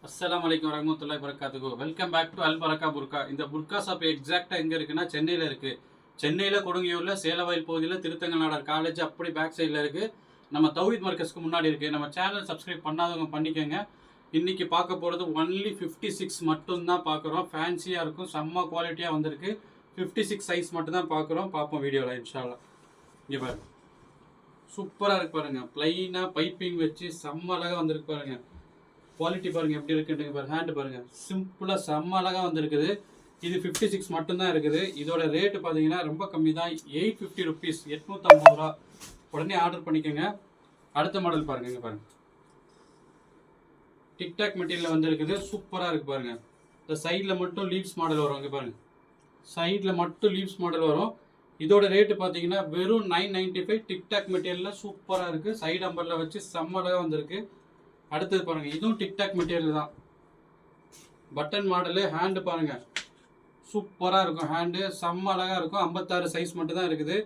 அஸ்ஸலாமு அலைக்கும் வரஹ்மத்துல்லாஹி வபரகாத்துஹு. வெல்கம் பேக் டு அல் பரக்கா புர்கா. இந்த புர்கா ஷாப் எக்ஸாக்டாக எங்கே இருக்குன்னா சென்னையில் இருக்குது. சென்னையில் கொடுங்கியூரில் சேலவாயில் பகுதியில் திருத்தங்கல் நாடார் காலேஜ் அப்படி பேக் சைடில் இருக்குது. நம்ம தௌஹீத் மர்கஸ்க்கு முன்னாடி இருக்குது. நம்ம சேனல் சப்ஸ்கிரைப் பண்ணாதவங்க பண்ணிக்கோங்க. இன்றைக்கி பார்க்க போகிறது ஒன்லி 56 மட்டும்தான் பார்க்குறோம். ஃபேன்சியாக இருக்கும், செம்ம குவாலிட்டியாக வந்திருக்கு. 56 சைஸ் மட்டும்தான் பார்க்குறோம். பார்ப்போம் வீடியோவில் இன்ஷா அல்லாஹ். இங்கே பாருங்க, சூப்பராக இருக்கு பாருங்கள். ப்ளைனாக பைப்பிங் வச்சு செம்ம அழகாக வந்திருக்கு பாருங்கள். குவாலிட்டி பாருங்கள் எப்படி இருக்குன்னு பாருங்கள். ஹேண்டு பாருங்கள், சிம்பிளாக செம்ம அழகாக வந்துருக்குது. இது 56 மட்டும்தான் இருக்குது. இதோட ரேட்டு பார்த்தீங்கன்னா ரொம்ப கம்மி தான், 850 ருபீஸ், 850 ரூபா. உடனே ஆர்டர் பண்ணிக்கோங்க. அடுத்த மாடல் பாருங்கள். இங்கே பாருங்கள், டிக்டாக் மெட்டீரியல் வந்துருக்குது. சூப்பராக இருக்குது பாருங்கள். இந்த சைடில் மட்டும் லீவ்ஸ் மாடல் வரும். இங்கே பாருங்கள், சைடில் மட்டும் லீவ்ஸ் மாடல் வரும். இதோட ரேட்டு பார்த்தீங்கன்னா வெறும் 995. டிக்டாக் மெட்டீரியலில் சூப்பராக இருக்குது. சைடு அம்பரில் வச்சு செம்ம அழகாக வந்திருக்கு. அடுத்தது பாருங்கள், இதுவும் டிக்டாக் மெட்டீரியல் தான். Button model. ஹேண்டு பாருங்கள், சூப்பராக இருக்கும். ஹேண்டு செம்ம அழகாக இருக்கும். 56 சைஸ் மட்டும் தான் இருக்குது.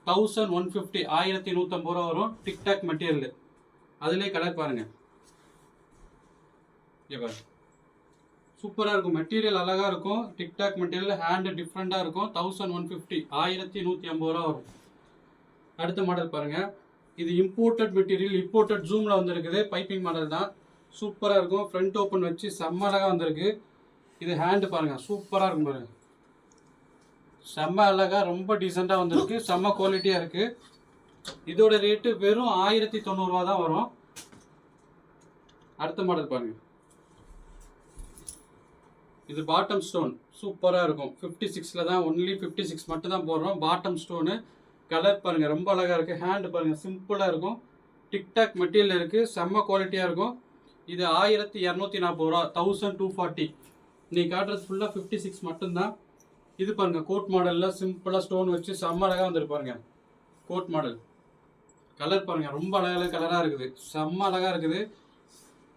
1150, 1150 ரூபா வரும். TikTok material. அதிலே கலர் பாருங்கள். இங்கே பாருங்கள், சூப்பராக இருக்கும். மெட்டீரியல் அழகாக இருக்கும். TikTok material. ஹேண்டு டிஃப்ரெண்ட்டாக இருக்கும். 1150, 1150 ரூபா வரும். அடுத்த மாடல் பாருங்கள். இது இம்போர்ட்டட் மெட்டீரியல், இம்போர்ட்டட் ஜூமில் வந்துருக்குது. பைப்பிங் மாடல் தான். சூப்பராக இருக்கும். ஃப்ரண்ட் ஓப்பன் வச்சு செம்ம அழகாக வந்திருக்கு. இது ஹேண்டு பாருங்கள், சூப்பராக இருக்கும் பாருங்கள். செம்ம அழகாக ரொம்ப டீசெண்டாக வந்திருக்கு. செம்ம குவாலிட்டியாக இருக்குது. இதோட ரேட்டு வெறும் 1090 ரூபா தான் வரும். அடுத்த மாடல் பாருங்கள். இது பாட்டம் ஸ்டோன், சூப்பராக இருக்கும். 56ல் தான், ஒன்லி 56 மட்டும் தான் போடுறோம். Bottom stone. கலர் பாருங்கள், ரொம்ப அழகாக இருக்குது. ஹேண்டு பாருங்கள், சிம்பிளாக இருக்கும். டிக்டாக் மெட்டீரியல் இருக்குது. செம்ம குவாலிட்டியாக இருக்கும். இது 1240 ரூபா, 1240. இன்னைக்கு காட்டுறது ஃபுல்லாக 56 மட்டும்தான். இது பாருங்கள், கோட் மாடலில் சிம்பிளாக ஸ்டோன் வச்சு செம்ம அழகாக வந்துருப்பாருங்க. Code model. கலர் பாருங்கள், ரொம்ப அழகாக கலராக இருக்குது. செம்ம அழகாக இருக்குது.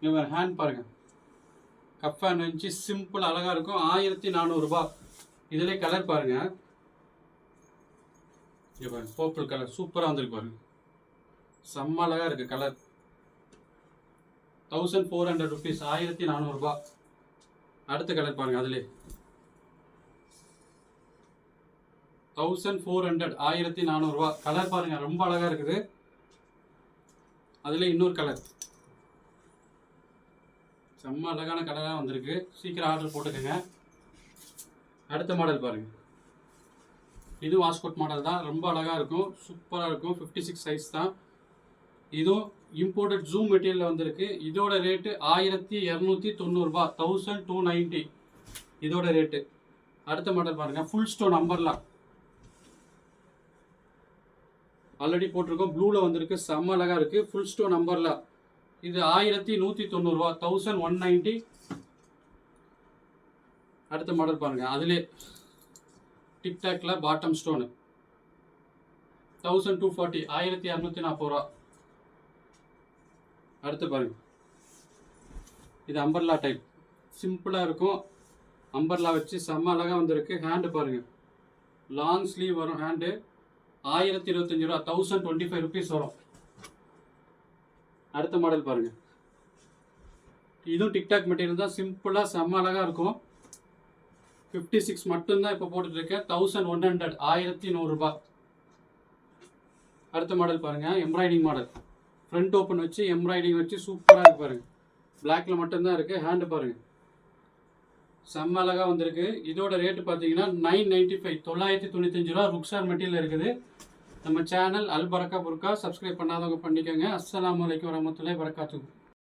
இங்கே ஹேண்ட் பாருங்கள், கப் ஹேண்ட் வச்சு சிம்பிள் அழகாக இருக்கும். 1400 ரூபா. இதிலே கலர் பாருங்கள். இங்கே பாருங்க, பர்பிள் கலர் சூப்பராக வந்துருக்கு பாருங்க. செம்ம அழகாக இருக்குது கலர். 1400 ருபீஸ், 1400 ரூபா. அடுத்த கலர் பாருங்கள். அதிலே 1400, 1400 ரூபா. கலர் பாருங்கள், ரொம்ப அழகாக இருக்குது. அதில் இன்னொரு கலர் செம்ம அழகான கலராக வந்திருக்கு. சீக்கிரம் ஆர்டர் போட்டுக்கோங்க. அடுத்த மாடல் பாருங்கள். இது வாஸ்கோட் மாடல் தான். ரொம்ப அழகாக இருக்கும், சூப்பராக இருக்கும். 56 சைஸ் தான். இதுவும் இம்போர்ட்டட் ஜூம் மெட்டீரியலில் வந்திருக்கு. இதோட ரேட்டு 1290 ரூபா, 1290 இதோட ரேட்டு. அடுத்த மாடல் பாருங்கள், ஃபுல் ஸ்டோன் அம்பர்லா. ஆல்ரெடி போட்டிருக்கோம். ப்ளூவில் வந்திருக்கு. செம்ம அழகாக இருக்குது. Full stone umbrella. இது 1190 ரூபா, 1190. அடுத்த மாடல் பாருங்கள். அதிலே டிக்டாக்ல பாட்டம் ஸ்டோனு 1240, 1240 ரூபா. அடுத்து பாருங்க, இது அம்பர்லா டைப். சிம்பிளாக இருக்கும். அம்பர்லா வச்சு செம்ம அழகாக வந்திருக்கு. ஹேண்டு பாருங்க, லாங் ஸ்லீவ் வரும். ஹேண்டு 1025 ரூபா, 1025 ருபீஸ் வரும். அடுத்த மாடல் பாருங்க. இதுவும் டிக்டாக் மெட்டீரியல் தான். சிம்பிளாக செம்ம அழகாக இருக்கும். 56 மட்டும்தான் இப்போ போட்டுட்ருக்கேன். 1100, 1100 ரூபா. அடுத்த மாடல் பாருங்கள், எம்ப்ராய்டிங் மாடல். ஃப்ரண்ட் ஓப்பன் வச்சு எம்ப்ராய்டிங் வச்சு சூப்பராக இருக்கு பாருங்கள். பிளாக்ல மட்டும்தான் இருக்குது. ஹேண்டு பாருங்கள், செம்ம அழகாக வந்திருக்கு. இதோட ரேட்டு பார்த்தீங்கன்னா 995, 995 ரூபா. ருக்ஸார் மெட்டீரியல் இருக்குது. நம்ம channel Al Baraka burqa. Subscribe பண்ணாதவங்க பண்ணிக்கோங்க. அஸ்ஸலாமு அலைக்கும் வரஹ்மத்துல்லாஹி வபரகாத்துஹு.